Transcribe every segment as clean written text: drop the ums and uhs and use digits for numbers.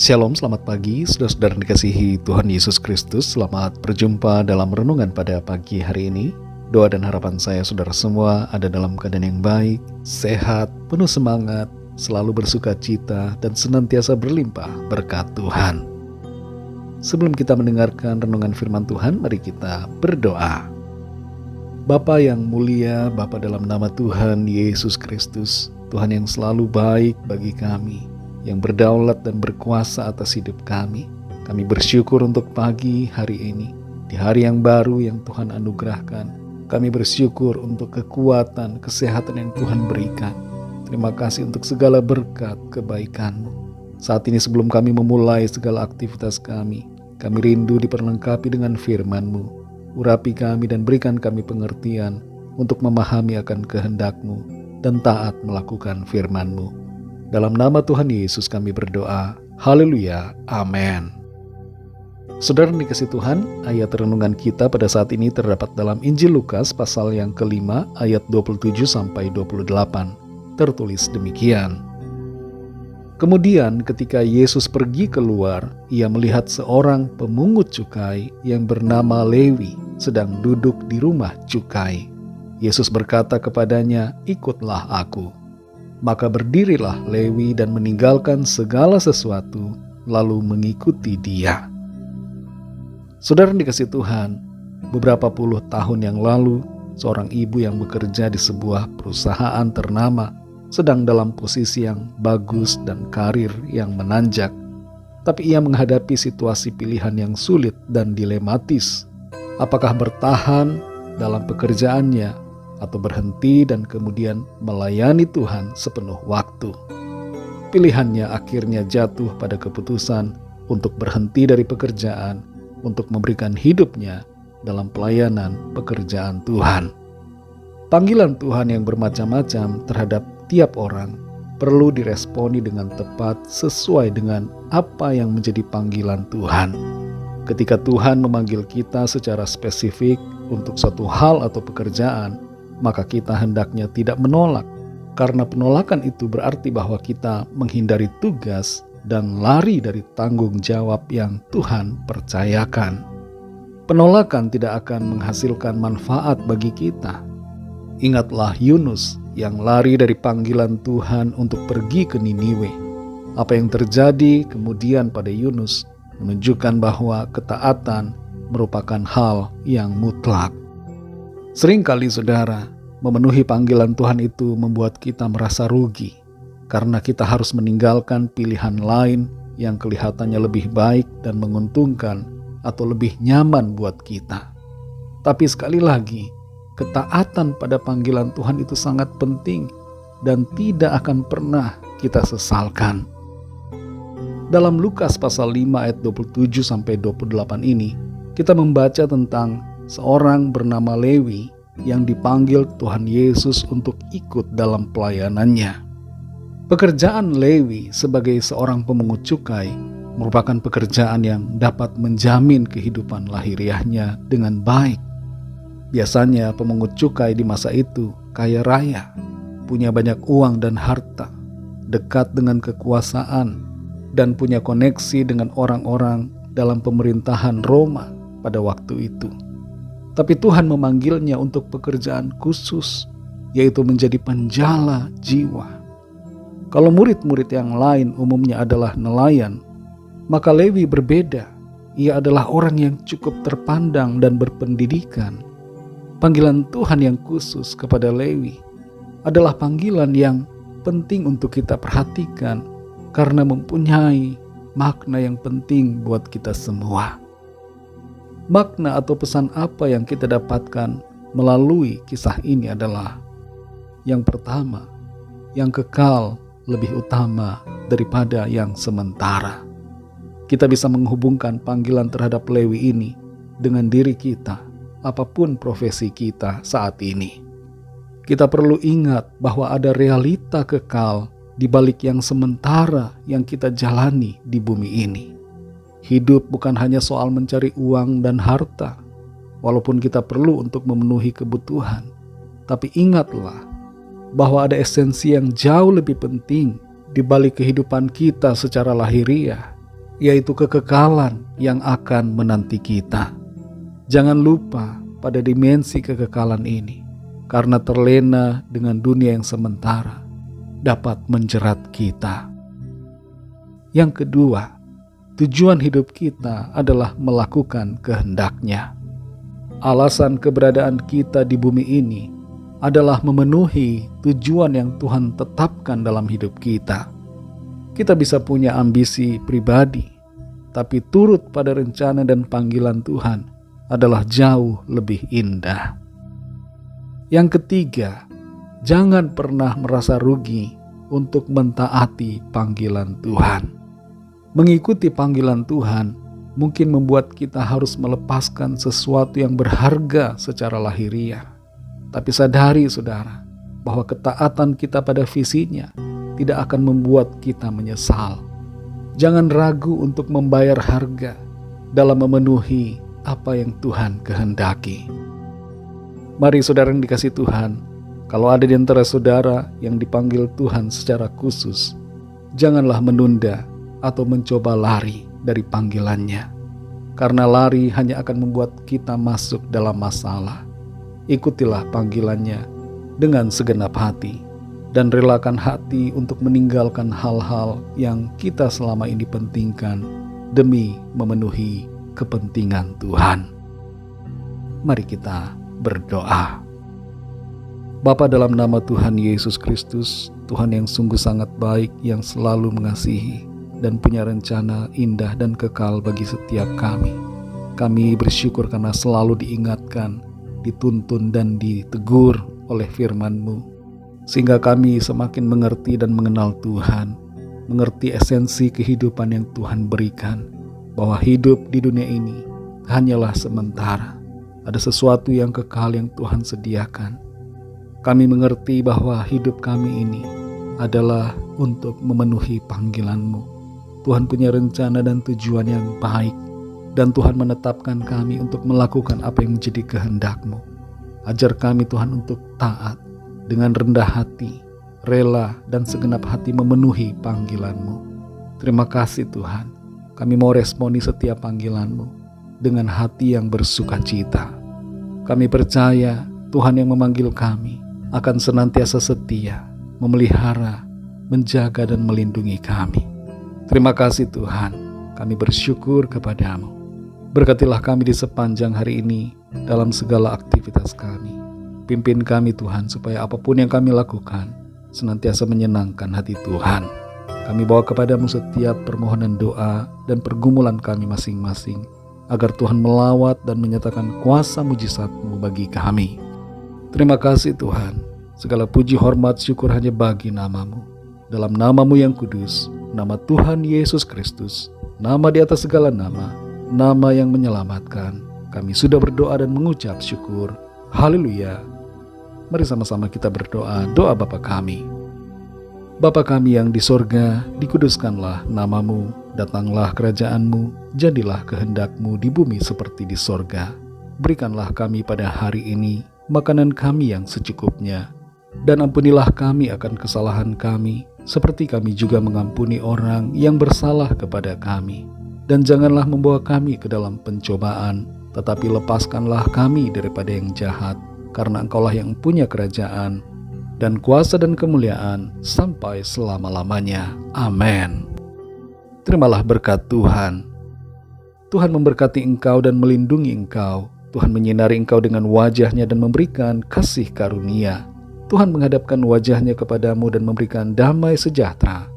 Shalom, selamat pagi, saudara-saudara yang dikasihi Tuhan Yesus Kristus. Selamat berjumpa dalam renungan pada pagi hari ini. Doa dan harapan saya saudara semua ada dalam keadaan yang baik, sehat, penuh semangat, selalu bersuka cita, dan senantiasa berlimpah berkat Tuhan. Sebelum kita mendengarkan renungan firman Tuhan, mari kita berdoa. Bapa yang mulia, Bapa dalam nama Tuhan Yesus Kristus, Tuhan yang selalu baik bagi kami, yang berdaulat dan berkuasa atas hidup kami. Kami bersyukur untuk pagi hari ini, di hari yang baru yang Tuhan anugerahkan. Kami bersyukur untuk kekuatan, kesehatan yang Tuhan berikan. Terima kasih untuk segala berkat kebaikan-Mu. Saat ini sebelum kami memulai segala aktivitas kami rindu diperlengkapi dengan firman-Mu. Urapi kami dan berikan kami pengertian untuk memahami akan kehendak-Mu dan taat melakukan firman-Mu. Dalam nama Tuhan Yesus kami berdoa. Haleluya. Amin. Saudara yang dikasihi Tuhan, ayat renungan kita pada saat ini terdapat dalam Injil Lukas pasal yang kelima ayat 27-28. Tertulis demikian. Kemudian ketika Yesus pergi keluar, ia melihat seorang pemungut cukai yang bernama Lewi sedang duduk di rumah cukai. Yesus berkata kepadanya, "Ikutlah aku." Maka berdirilah Lewi dan meninggalkan segala sesuatu, lalu mengikuti dia. Saudara yang dikasihi Tuhan, beberapa puluh tahun yang lalu, seorang ibu yang bekerja di sebuah perusahaan ternama sedang dalam posisi yang bagus dan karir yang menanjak. Tapi ia menghadapi situasi pilihan yang sulit dan dilematis. Apakah bertahan dalam pekerjaannya atau berhenti dan kemudian melayani Tuhan sepenuh waktu? Pilihannya akhirnya jatuh pada keputusan untuk berhenti dari pekerjaan, untuk memberikan hidupnya dalam pelayanan pekerjaan Tuhan. Panggilan Tuhan yang bermacam-macam terhadap tiap orang perlu diresponi dengan tepat sesuai dengan apa yang menjadi panggilan Tuhan. Ketika Tuhan memanggil kita secara spesifik untuk suatu hal atau pekerjaan, maka kita hendaknya tidak menolak, karena penolakan itu berarti bahwa kita menghindari tugas dan lari dari tanggung jawab yang Tuhan percayakan. Penolakan tidak akan menghasilkan manfaat bagi kita. Ingatlah Yunus yang lari dari panggilan Tuhan untuk pergi ke Niniwe. Apa yang terjadi kemudian pada Yunus menunjukkan bahwa ketaatan merupakan hal yang mutlak. Seringkali saudara, memenuhi panggilan Tuhan itu membuat kita merasa rugi karena kita harus meninggalkan pilihan lain yang kelihatannya lebih baik dan menguntungkan atau lebih nyaman buat kita. Tapi sekali lagi, ketaatan pada panggilan Tuhan itu sangat penting dan tidak akan pernah kita sesalkan. Dalam Lukas pasal 5 ayat 27-28 ini, kita membaca tentang seorang bernama Lewi yang dipanggil Tuhan Yesus untuk ikut dalam pelayanannya. Pekerjaan Lewi sebagai seorang pemungut cukai merupakan pekerjaan yang dapat menjamin kehidupan lahiriahnya dengan baik. Biasanya pemungut cukai di masa itu kaya raya, punya banyak uang dan harta, dekat dengan kekuasaan, dan punya koneksi dengan orang-orang dalam pemerintahan Roma pada waktu itu. Tapi Tuhan memanggilnya untuk pekerjaan khusus, yaitu menjadi penjala jiwa. Kalau murid-murid yang lain umumnya adalah nelayan, maka Lewi berbeda. Ia adalah orang yang cukup terpandang dan berpendidikan. Panggilan Tuhan yang khusus kepada Lewi adalah panggilan yang penting untuk kita perhatikan karena mempunyai makna yang penting buat kita semua. Makna atau pesan apa yang kita dapatkan melalui kisah ini adalah: yang pertama, yang kekal lebih utama daripada yang sementara. Kita bisa menghubungkan panggilan terhadap Lewi ini dengan diri kita, apapun profesi kita saat ini. Kita perlu ingat bahwa ada realita kekal di balik yang sementara yang kita jalani di bumi ini. Hidup bukan hanya soal mencari uang dan harta, walaupun kita perlu untuk memenuhi kebutuhan. Tapi ingatlah bahwa ada esensi yang jauh lebih penting di balik kehidupan kita secara lahiriah, yaitu kekekalan yang akan menanti kita. Jangan lupa pada dimensi kekekalan ini, karena terlena dengan dunia yang sementara dapat menjerat kita. Yang kedua, tujuan hidup kita adalah melakukan kehendak-Nya. Alasan keberadaan kita di bumi ini adalah memenuhi tujuan yang Tuhan tetapkan dalam hidup kita. Kita bisa punya ambisi pribadi, tapi turut pada rencana dan panggilan Tuhan adalah jauh lebih indah. Yang ketiga, jangan pernah merasa rugi untuk mentaati panggilan Tuhan. Mengikuti panggilan Tuhan mungkin membuat kita harus melepaskan sesuatu yang berharga secara lahiriah. Tapi sadari saudara, bahwa ketaatan kita pada visinya tidak akan membuat kita menyesal. Jangan ragu untuk membayar harga dalam memenuhi apa yang Tuhan kehendaki. Mari saudara yang dikasihi Tuhan, kalau ada di antara saudara yang dipanggil Tuhan secara khusus, janganlah menunda atau mencoba lari dari panggilannya. Karena lari hanya akan membuat kita masuk dalam masalah. Ikutilah panggilannya dengan segenap hati dan relakan hati untuk meninggalkan hal-hal yang kita selama ini pentingkan demi memenuhi kepentingan Tuhan. Mari kita berdoa. Bapa, dalam nama Tuhan Yesus Kristus, Tuhan yang sungguh sangat baik, yang selalu mengasihi dan punya rencana indah dan kekal bagi setiap kami. Kami bersyukur karena selalu diingatkan, dituntun dan ditegur oleh firman-Mu, sehingga kami semakin mengerti dan mengenal Tuhan, mengerti esensi kehidupan yang Tuhan berikan, bahwa hidup di dunia ini hanyalah sementara. Ada sesuatu yang kekal yang Tuhan sediakan. Kami mengerti bahwa hidup kami ini adalah untuk memenuhi panggilan-Mu. Tuhan punya rencana dan tujuan yang baik, dan Tuhan menetapkan kami untuk melakukan apa yang menjadi kehendak-Mu. Ajar kami Tuhan untuk taat dengan rendah hati, rela dan segenap hati memenuhi panggilan-Mu. Terima kasih Tuhan, kami mau responi setiap panggilan-Mu dengan hati yang bersukacita. Kami percaya Tuhan yang memanggil kami akan senantiasa setia, memelihara, menjaga dan melindungi kami. Terima kasih Tuhan, kami bersyukur kepada-Mu. Berkatilah kami di sepanjang hari ini dalam segala aktivitas kami. Pimpin kami Tuhan, supaya apapun yang kami lakukan senantiasa menyenangkan hati Tuhan. Kami bawa kepada-Mu setiap permohonan doa dan pergumulan kami masing-masing, agar Tuhan melawat dan menyatakan kuasa mujizat-Mu bagi kami. Terima kasih Tuhan, segala puji hormat syukur hanya bagi nama-Mu. Dalam nama-Mu yang kudus, nama Tuhan Yesus Kristus, nama di atas segala nama, nama yang menyelamatkan, kami sudah berdoa dan mengucap syukur. Haleluya. Mari sama-sama kita berdoa, doa Bapa kami. Bapa kami yang di sorga, dikuduskanlah nama-Mu, datanglah kerajaan-Mu, jadilah kehendak-Mu di bumi seperti di sorga. Berikanlah kami pada hari ini makanan kami yang secukupnya, dan ampunilah kami akan kesalahan kami, seperti kami juga mengampuni orang yang bersalah kepada kami. Dan janganlah membawa kami ke dalam pencobaan, tetapi lepaskanlah kami daripada yang jahat, karena Engkaulah yang punya kerajaan, dan kuasa dan kemuliaan sampai selama-lamanya. Amin. Terimalah berkat Tuhan. Tuhan memberkati engkau dan melindungi engkau. Tuhan menyinari engkau dengan wajah-Nya dan memberikan kasih karunia. Tuhan menghadapkan wajah-Nya kepadamu dan memberikan damai sejahtera.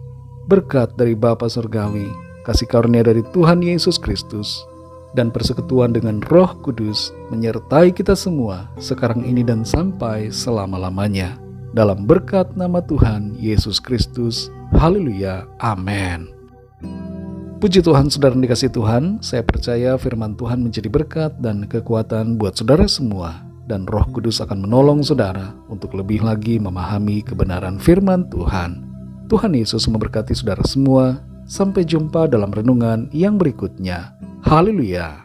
Berkat dari Bapa Surgawi, kasih karunia dari Tuhan Yesus Kristus, dan persekutuan dengan Roh Kudus menyertai kita semua sekarang ini dan sampai selama-lamanya. Dalam berkat nama Tuhan Yesus Kristus. Haleluya. Amin. Puji Tuhan, saudara dikasihi Tuhan. Saya percaya firman Tuhan menjadi berkat dan kekuatan buat saudara semua. Dan Roh Kudus akan menolong saudara untuk lebih lagi memahami kebenaran firman Tuhan. Tuhan Yesus memberkati saudara semua. Sampai jumpa dalam renungan yang berikutnya. Haleluya.